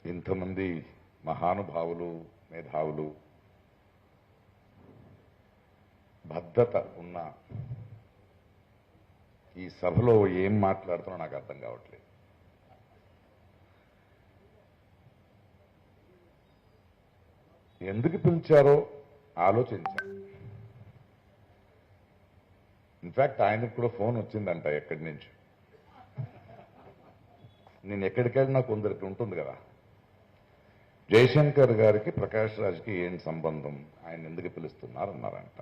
ఇంతమంది మహానుభావులు, మేధావులు, భద్రత ఉన్న ఈ సభలో ఏం మాట్లాడుతున్నా నాకు అర్థం కావట్లేదు. ఎందుకు పిలిచారో ఆలోచించాను. ఇన్ఫాక్ట్ ఆయనకు కూడా ఫోన్ వచ్చిందంట ఎక్కడి నుంచి. నేను ఎక్కడికి వెళ్ళినా కొందరికి ఉంటుంది కదా, జయశంకర్ గారికి ప్రకాష్ రాజ్కి ఏం సంబంధం, ఆయన ఎందుకు పిలుస్తున్నారు అన్నారంట.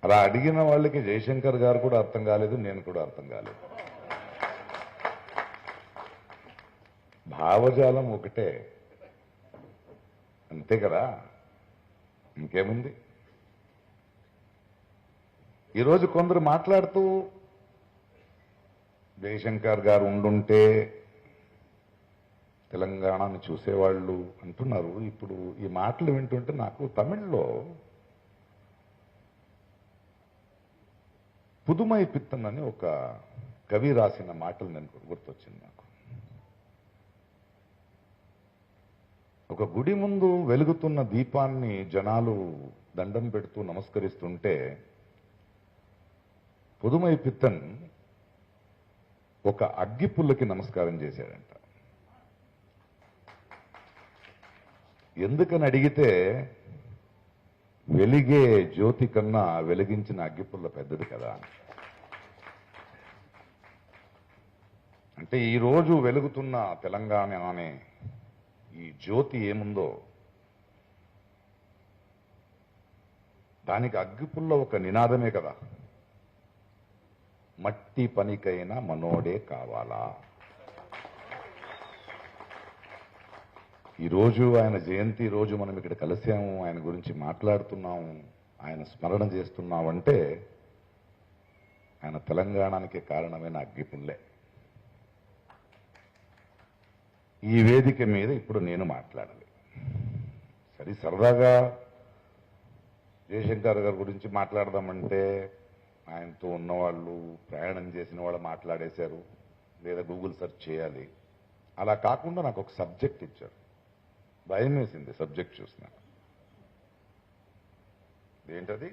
అలా అడిగిన వాళ్ళకి జయశంకర్ గారు కూడా అర్థం కాలేదు, నేను కూడా అర్థం కాలేదు. భావజాలం ఒకటే, అంతే కదా, ఇంకేముంది. ఈరోజు కొందరు మాట్లాడుతూ జయశంకర్ గారు ఉండుంటే తెలంగాణను చూసేవాళ్ళు అంటున్నారు. ఇప్పుడు ఈ మాటలు వింటుంటే నాకు తమిళ్లో పుదుమై పిత్తన్ అని ఒక కవి రాసిన మాటలు నేను గుర్తొచ్చింది నాకు. ఒక గుడి ముందు వెలుగుతున్న దీపాన్ని జనాలు దండం పెడుతూ నమస్కరిస్తుంటే పుదుమై పిత్తన్ ఒక అగ్గిపుల్లకి నమస్కారం చేశాడంట. ఎందుకని అడిగితే, వెలిగే జ్యోతి కన్నా వెలిగించిన అగ్గిపుల్ల పెద్దది కదా. అంటే ఈరోజు వెలుగుతున్న తెలంగాణ అనే ఈ జ్యోతి ఏముందో దానికి అగ్గిపుల్ల ఒక నినాదమే కదా. మట్టి పనికైనా మనోడే కావాలా. ఈరోజు ఆయన జయంతి రోజు మనం ఇక్కడ కలిసాము, ఆయన గురించి మాట్లాడుతున్నాము, ఆయన స్మరణ చేస్తున్నామంటే ఆయన తెలంగాణకి కారణమైన అగ్గిపుల్లే. ఈ వేదిక మీద ఇప్పుడు నేను మాట్లాడాలి. సరే, సరదాగా జయశంకర్ గారి గురించి మాట్లాడదామంటే ఆయనతో ఉన్నవాళ్ళు, ప్రయాణం చేసిన వాళ్ళు మాట్లాడేశారు, లేదా గూగుల్ సెర్చ్ చేయాలి. అలా కాకుండా నాకు ఒక సబ్జెక్ట్ ఇచ్చారు. భయం వేసింది సబ్జెక్ట్ చూసిన. ఏంటది?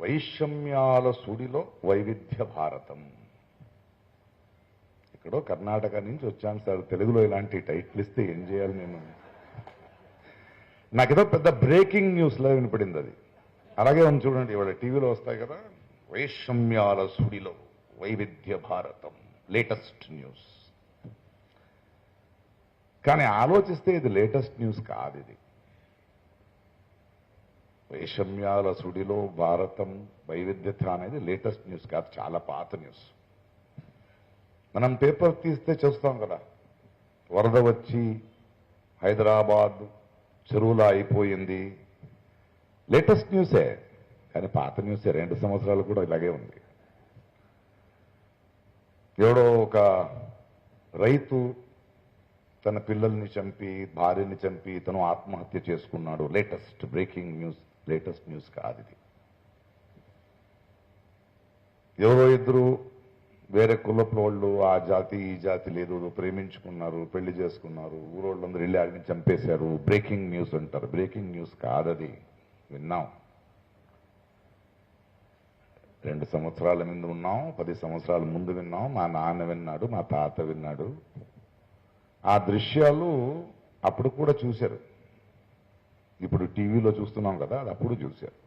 వైషమ్యాల సుడిలో వైవిధ్య భారతం. ఎక్కడో కర్ణాటక నుంచి వచ్చాను సార్, తెలుగులో ఇలాంటి టైటిల్ ఇస్తే ఏం చేయాలి నేను? నాకేదో పెద్ద బ్రేకింగ్ న్యూస్ లా వినపడింది అది. అలాగే ఉంది చూడండి, ఇవాళ టీవీలో వస్తాయి కదా, వైషమ్యాల సుడిలో వైవిధ్య భారతం, లేటెస్ట్ న్యూస్. కానీ ఆలోచిస్తే ఇది లేటెస్ట్ న్యూస్ కాదు. ఇది వైషమ్యాల సుడిలో భారతం, వైవిధ్యత అనేది లేటెస్ట్ న్యూస్ కాదు, చాలా పాత న్యూస్. మనం పేపర్ తీస్తే చూస్తాం కదా, వరద వచ్చి హైదరాబాద్ చెరువులా అయిపోయింది. లేటెస్ట్ న్యూసే, కానీ పాత న్యూసే. 2 సంవత్సరాలు కూడా ఇలాగే ఉంది. ఎవడో ఒక రైతు తన పిల్లల్ని చంపి, భార్యని చంపి తను ఆత్మహత్య చేసుకున్నాడు. Latest breaking news, latest news కాదు ఇది. ఎవరో ఇద్దరు వేరే కులపు వాళ్ళు, ఆ జాతి ఈ జాతి లేదు, ప్రేమించుకున్నారు, పెళ్లి చేసుకున్నారు, ఊరోళ్ళందరూ వెళ్ళి ఆడిని చంపేశారు, బ్రేకింగ్ న్యూస్ అంటారు. బ్రేకింగ్ న్యూస్ కాదది. విన్నాం, 2 సంవత్సరాల ముందు ఉన్నాం, 10 సంవత్సరాల ముందు విన్నాం, మా నాన్న విన్నాడు, మా తాత విన్నాడు. ఆ దృశ్యాలు అప్పుడు కూడా చూశారు. ఇప్పుడు టీవీలో చూస్తున్నాం కదా, అది అప్పుడు చూశారు.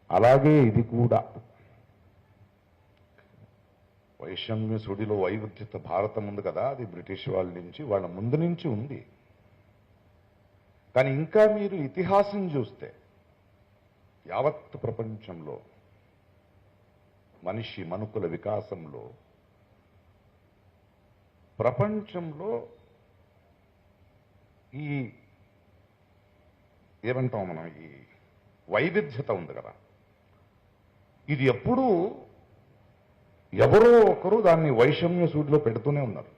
అలాగే ఇది కూడా వైషమ్య సుడిలో వైవిధ్యత భారతం ఉంది కదా, అది బ్రిటిష్ వాళ్ళ నుంచి, వాళ్ళ ముందు నుంచి ఉంది. కానీ ఇంకా మీరు ఇతిహాసం చూస్తే యావత్ ప్రపంచంలో మనుకుల వికాసంలో ప్రపంచంలో ఈ ఏమంటాం మనం, ఈ వైవిధ్యత ఉంది కదా, ఇది ఎప్పుడూ ఎవరో ఒకరు దాన్ని వైషమ్య సూడిలో పెడుతూనే ఉన్నారు.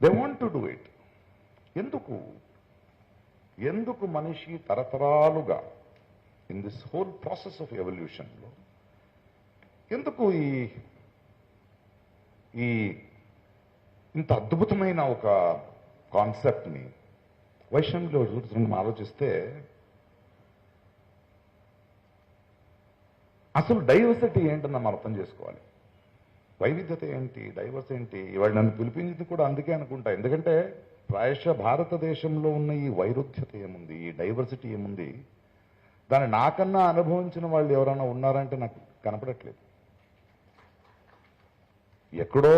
They want to do it. ఎందుకు మనిషి తరతరాలుగా in this whole process of ఎవల్యూషన్లో ఎందుకు ఈ ఈ ఇంత అద్భుతమైన ఒక కాన్సెప్ట్ని వైష్ణవిలో మనం ఆలోచిస్తే అసలు డైవర్సిటీ ఏంటని మనం అర్థం చేసుకోవాలి. వైవిధ్యత ఏంటి, డైవర్స్ ఏంటి? ఇవాళ నన్ను పిలిపించింది కూడా అందుకే అనుకుంటా. ఎందుకంటే ప్రాయశः భారతదేశంలో ఉన్న ఈ వైరుధ్యత ఏముంది, ఈ డైవర్సిటీ ఏముంది, దాన్ని నాకన్నా అనుభవించిన వాళ్ళు ఎవరైనా ఉన్నారంటే నాకు కనపడట్లేదు. ఎక్కడో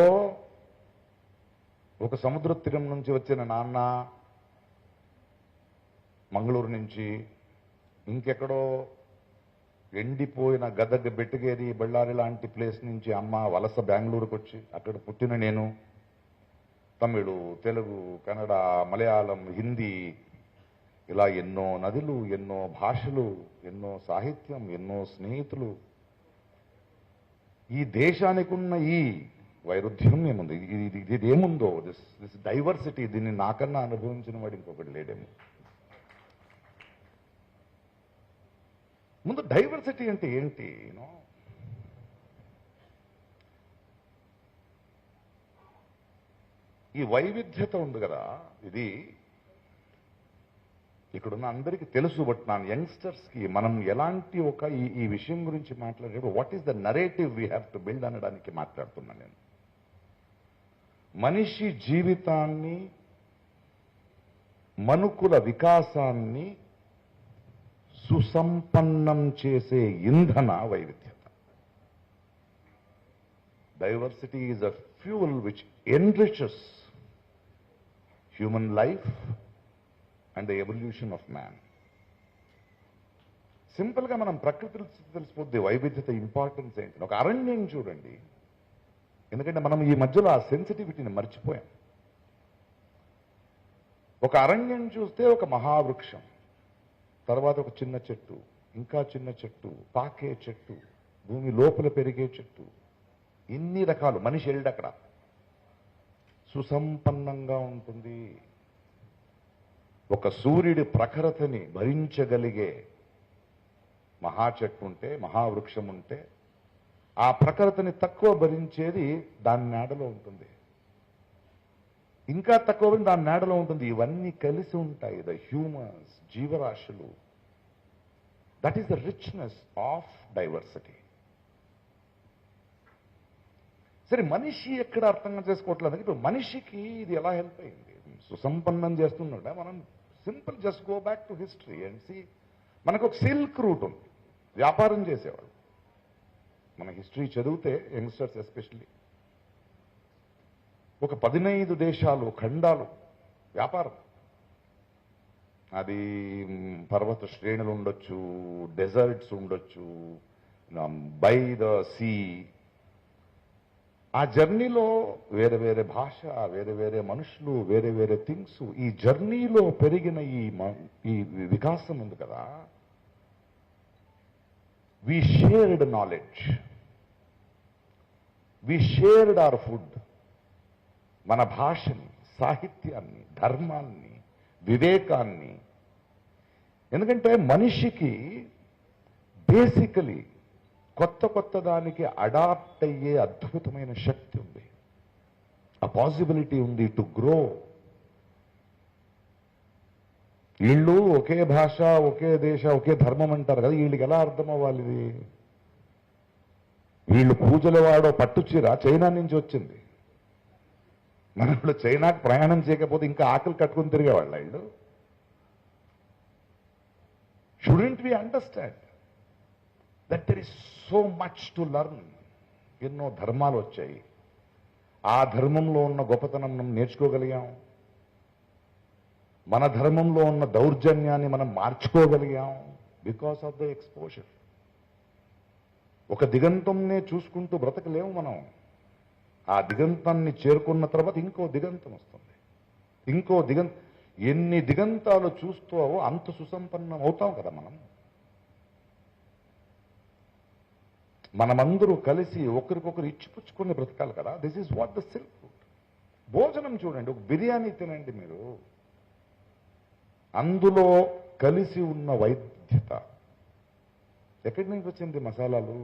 ఒక సముద్ర తీరం నుంచి వచ్చిన నాన్న, మంగళూరు నుంచి, ఇంకెక్కడో ఎండిపోయిన గదగ, బెట్టగేరి, బళ్ళారి లాంటి ప్లేస్ నుంచి అమ్మ వలస బెంగళూరుకు వచ్చి అక్కడ పుట్టిన నేను తమిళు, తెలుగు, కన్నడ, మలయాళం, హిందీ, ఇలా ఎన్నో నదులు, ఎన్నో భాషలు, ఎన్నో సాహిత్యం, ఎన్నో స్నేహితులు. ఈ దేశానికి ఉన్న ఈ వైరుధ్యం ఏముంది, ఇది ఏముందో, దిస్ డైవర్సిటీ, దీన్ని నాకన్నా అనుభవించిన వాడు ఇంకొకటి లేడేమో. ముందు డైవర్సిటీ అంటే ఏంటి? ఈ వైవిధ్యత ఉంది కదా, ఇది ఇక్కడున్న అందరికీ తెలుసు. బట్ నా యంగ్స్టర్స్కి మనం ఎలాంటి ఒక ఈ విషయం గురించి మాట్లాడేటప్పుడు what is the narrative we have to build అనడానికి మాట్లాడుతున్నాను నేను. మనిషి జీవితాన్ని, మనుకుల వికాసాన్ని సుసంపన్నం చేసే ఇంధన వైవిధ్యత. Diversity is a fuel which enriches human life and the evolution of man. Simple గా మనం ప్రకృతి తెలిసిపోద్ది వైవిధ్యత ఇంపార్టెన్స్ ఏంటి. ఒక అరణ్యం చూడండి, ఎందుకంటే మనం ఈ మధ్యలో ఆ సెన్సిటివిటీని మర్చిపోయాం. ఒక అరణ్యం చూస్తే ఒక మహావృక్షం, తర్వాత ఒక చిన్న చెట్టు, ఇంకా చిన్న చెట్టు, పాకే చెట్టు, భూమి లోపల పెరిగే చెట్టు, ఇన్ని రకాలు. మనిషి వెళ్ళడక్కడ సుసంపన్నంగా ఉంటుంది. ఒక సూర్యుడి ప్రఖరతని భరించగలిగే మహా చెట్టు ఉంటే, మహావృక్షం ఉంటే, ఆ ప్రఖరతని తక్కువ భరించేది దాని నీడలో ఉంటుంది. ఇంకా తక్కువ దాని నీడలో ఉంటుంది. ఇవన్నీ కలిసి ఉంటాయి. ద హ్యూమన్స్, జీవరాశులు. That is the richness of diversity. సరే, మనిషి ఎక్కడ అర్థంగా చేసుకోవట్లేదు. ఇప్పుడు మనిషికి ఇది ఎలా హెల్ప్ అయింది, సుసంపన్నం చేస్తున్నట్ట. మనం simple just go back to history and see. మనకు ఒక సిల్క్ రూట్ ఉంది, వ్యాపారం చేసేవాళ్ళు. మన హిస్టరీ చదివితే యంగ్స్టర్స్ ఎస్పెషల్లీ ఒక 15 దేశాలు, ఖండాలు వ్యాపారం. అది పర్వత శ్రేణులు ఉండొచ్చు, డెజర్ట్స్ ఉండొచ్చు, బై ద సీ. ఆ జర్నీలో వేరే వేరే భాష, వేరే వేరే మనుషులు, వేరే వేరే థింగ్స్. ఈ జర్నీలో పెరిగిన ఈ వికాసం ఉంది కదా, వి shared knowledge, we shared our food. మన భాషని, సాహిత్యాన్ని, ధర్మాన్ని, వివేకాన్ని. ఎందుకంటే మనిషికి బేసికలీ కొత్త దానికి అడాప్ట్ అయ్యే అద్భుతమైన శక్తి ఉంది, ఆ పాసిబిలిటీ ఉంది టు గ్రో. వీళ్ళు ఒకే భాష, ఒకే దేశ, ఒకే ధర్మం అంటారు కదా, వీళ్ళకి ఎలా అర్థం అవ్వాలి ఇది? వీళ్ళు పూజల వాడో పట్టుచీర చైనా నుంచి వచ్చింది. మన వాళ్ళు చైనాకు ప్రయాణం చేయకపోతే ఇంకా ఆకలి కట్టుకుని తిరిగేవాళ్ళ వీళ్ళు. Shouldn't we understand that there is so much to learn. ఎన్నో ధర్మాలు వచ్చాయి, ఆ ధర్మంలో ఉన్న గొప్పతనం మనం నేర్చుకోగలిగాం. మన ధర్మంలో ఉన్న దౌర్జన్యాన్ని మనం మార్చుకోగలిగాం బికాస్ ఆఫ్ ద ఎక్స్పోజర్. ఒక దిగంతంనే చూసుకుంటూ బ్రతకలేము మనం. ఆ దిగంతాన్ని చేరుకున్న తర్వాత ఇంకో దిగంతం వస్తుంది, ఇంకో ఎన్ని దిగంతాలు చూస్తావో అంత సుసంపన్నం అవుతాం కదా మనం. మనమందరూ కలిసి ఒకరికొకరు ఇచ్చిపుచ్చుకుని బ్రతకాలి కదా. This is what the silk route. భోజనం చూడండి, ఒక బిర్యానీ తినండి మీరు, అందులో కలిసి ఉన్న వైవిధ్యత. ఎక్కడి నుంచి వచ్చింది మసాలాలు,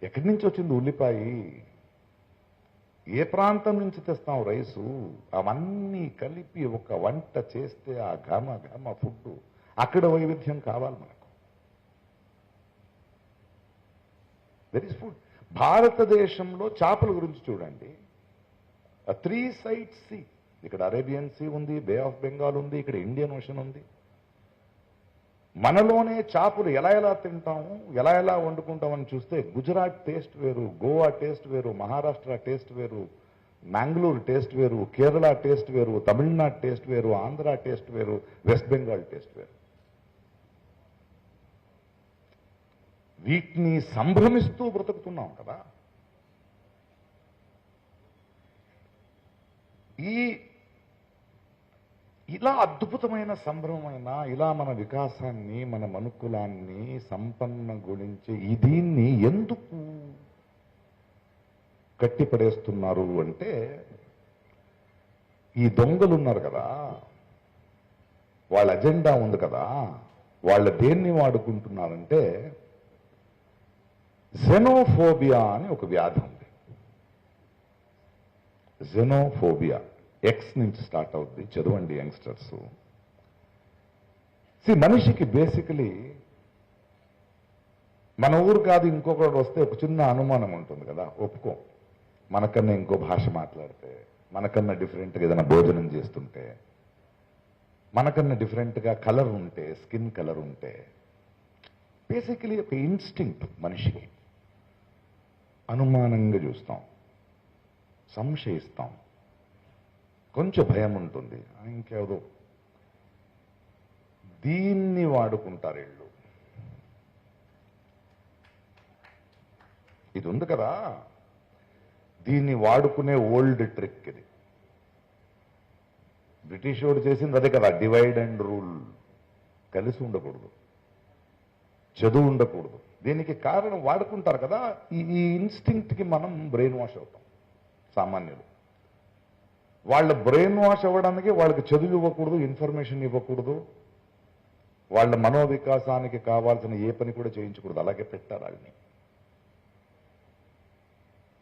ఎక్కడి నుంచి వచ్చింది ఉల్లిపాయ, ఏ ప్రాంతం నుంచి తెస్తాం రైసు, అవన్నీ కలిపి ఒక వంట చేస్తే ఆ ఘమ ఘమ ఫుడ్, అక్కడ వైవిధ్యం కావాలి మనకు. That is food. భారతదేశంలో చేపల గురించి చూడండి, 3 సైడ్స్ సీ. ఇక్కడ అరేబియన్ సీ ఉంది, బే ఆఫ్ బెంగాల్ ఉంది, ఇక్కడ ఇండియన్ ఓషన్ ఉంది. మనలోనే చేపలు ఎలా ఎలా తింటాము, ఎలా ఎలా వండుకుంటామని చూస్తే గుజరాత్ టేస్ట్ వేరు, గోవా టేస్ట్ వేరు, మహారాష్ట్ర టేస్ట్ వేరు, మ్యాంగ్లూరు టేస్ట్ వేరు, కేరళ టేస్ట్ వేరు, తమిళనాడు టేస్ట్ వేరు, ఆంధ్ర టేస్ట్ వేరు, వెస్ట్ బెంగాల్ టేస్ట్ వేరు. వీటిని సంభ్రమిస్తూ బ్రతుకుతున్నాం కదా. ఇలా అద్భుతమైన సంభ్రమమైన, ఇలా మన వికాసాన్ని, మన మనుకులాన్ని సంపన్న గురించి దీన్ని ఎందుకు కట్టిపడేస్తున్నారు అంటే, ఈ దొంగలు ఉన్నారు కదా, వాళ్ళ అజెండా ఉంది కదా, వాళ్ళ దేన్ని వాడుకుంటున్నారంటే జెనోఫోబియా అని ఒక వ్యాధి ఉంది. జెనోఫోబియా ఎక్స్ నుంచి స్టార్ట్ అవుద్ది, చదవండి యంగ్స్టర్స్. మనిషికి బేసికలీ మన ఊరు కాదు ఇంకొకటి వస్తే ఒక చిన్న అనుమానం ఉంటుంది కదా, ఒప్పుకో. మనకన్నా ఇంకో భాష మాట్లాడితే, మనకన్నా డిఫరెంట్గా ఏదైనా భోజనం చేస్తుంటే, మనకన్నా డిఫరెంట్గా కలర్ ఉంటే, స్కిన్ కలర్ ఉంటే, బేసికలీ ఒక ఇన్స్టింక్ట్ మనిషికి. అనుమానంగా చూస్తాం, సంశయిస్తాం, కొంచెం భయం ఉంటుంది, ఇంకేదో. దీన్ని వాడుకుంటారు వీళ్ళు. ఇది ఉంది కదా, దీన్ని వాడుకునే ఓల్డ్ ట్రిక్ ఇది. బ్రిటిష్ వాడు చేసింది అదే కదా, డివైడ్ అండ్ రూల్. కలిసి ఉండకూడదు, చదువు ఉండకూడదు. దీనికి కారణం వాడుకుంటారు కదా, ఈ ఇన్స్టింక్ట్కి మనం బ్రెయిన్ వాష్ అవుతాం సామాన్యులు. వాళ్ళ బ్రెయిన్ వాష్ అవ్వడానికి వాళ్ళకి చదువు ఇవ్వకూడదు, ఇన్ఫర్మేషన్ ఇవ్వకూడదు, వాళ్ళ మనోవికాసానికి కావాల్సిన ఏ పని కూడా చేయించకూడదు, అలాగే పెట్టారు వాళ్ళని.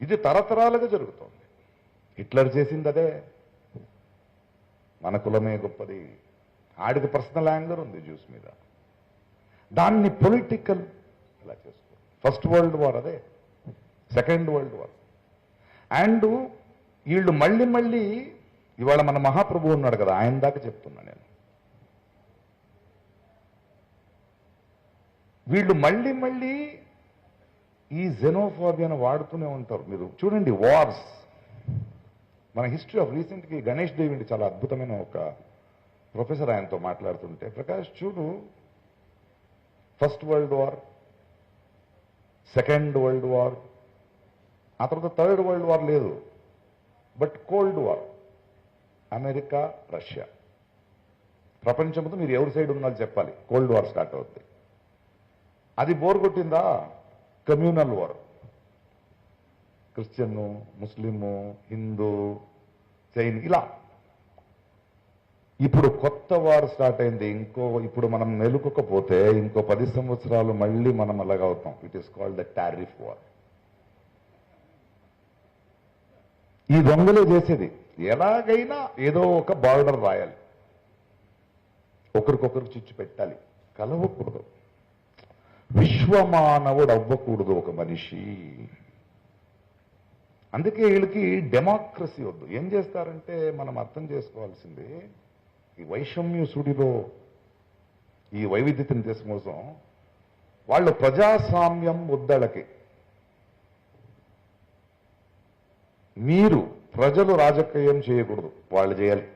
ఇది తరతరాలుగా జరుగుతోంది. హిట్లర్ చేసింది అదే. మన కులమే గొప్పది, ఆడికి పర్సనల్ యాంగర్ ఉంది జ్యూస్ మీద, దాన్ని పొలిటికల్ ఇలా చేసుకో. ఫస్ట్ వరల్డ్ వార్ అదే, సెకండ్ వరల్డ్ వార్. అండ్ వీళ్ళు మళ్ళీ మళ్ళీ, ఇవాళ మన మహాప్రభు ఉన్నాడు కదా, ఆయన దాకా చెప్తున్నా నేను, వీళ్ళు మళ్ళీ మళ్ళీ ఈ జెనోఫోబియాను వాడుతూనే ఉంటారు. మీరు చూడండి, వార్స్, మన హిస్టరీ ఆఫ్ రీసెంట్గా గణేష్ దేవిండి చాలా అద్భుతమైన ఒక ప్రొఫెసర్ ఆయనతో మాట్లాడుతుంటే, ప్రకాష్ చూడు, first world war, second world war, ఆ తర్వాత థర్డ్ వరల్డ్ వార్ లేదు, but cold war, America Russia. ప్రపంచంతో మీరు ఎవరి సైడ్ ఉన్నారో చెప్పాలి, కోల్డ్ వార్ స్టార్ట్ అవుతుంది. అది బోర్ కొట్టిందా, communal war, Christian, Muslim, Hindu, Jain, ఇలా. ఇప్పుడు కొత్త వార్ స్టార్ట్ అయింది. ఇప్పుడు మనం మెలుకోకపోతే ఇంకో 10 సంవత్సరాలు మళ్ళీ మనం అలాగవుతాం. It is called the tariff war. ఈ దొంగలే చేసేది. ఎలాగైనా ఏదో ఒక బార్డర్ రాయాలి, ఒకరికొకరు చిచ్చు పెట్టాలి, కలవకూడదు, విశ్వమానవుడు అవ్వకూడదు ఒక మనిషి. అందుకే వీళ్ళకి డెమోక్రసీ వద్దు. ఏం చేస్తారంటే, మనం అర్థం చేసుకోవాల్సింది, ఈ వైషమ్య సుడిలో ఈ వైవిధ్యతను తీసుమోసం వాళ్ళు ప్రజాస్వామ్యం వద్దళ్ళకి. మీరు ప్రజలు రాజకీయం చేయకూడదు, వాళ్ళు చేయాలి.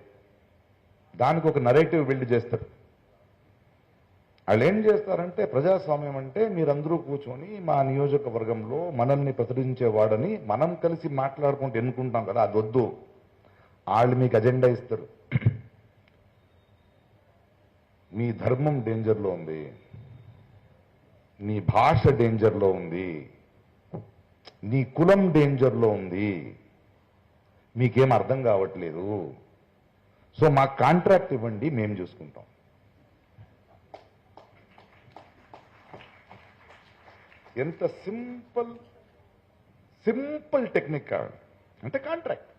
దానికి ఒక నరేటివ్ బిల్డ్ చేస్తారు. వాళ్ళు ఏం చేస్తారంటే, ప్రజాస్వామ్యం అంటే మీరందరూ కూర్చొని మా నియోజకవర్గంలో మనల్ని ప్రచురించేవాడని మనం కలిసి మాట్లాడుకుంటూ ఎన్నుకుంటాం కదా, అది వద్దు. వాళ్ళు మీకు అజెండా ఇస్తారు. మీ ధర్మం డేంజర్లో ఉంది, నీ భాష డేంజర్లో ఉంది, నీ కులం డేంజర్లో ఉంది, మీకేం అర్థం కావట్లేదు, సో మాకు కాంట్రాక్ట్ ఇవ్వండి, మేము చూసుకుంటాం. ఎంత సింపుల్ టెక్నిక్ కావాలి. అంటే కాంట్రాక్ట్.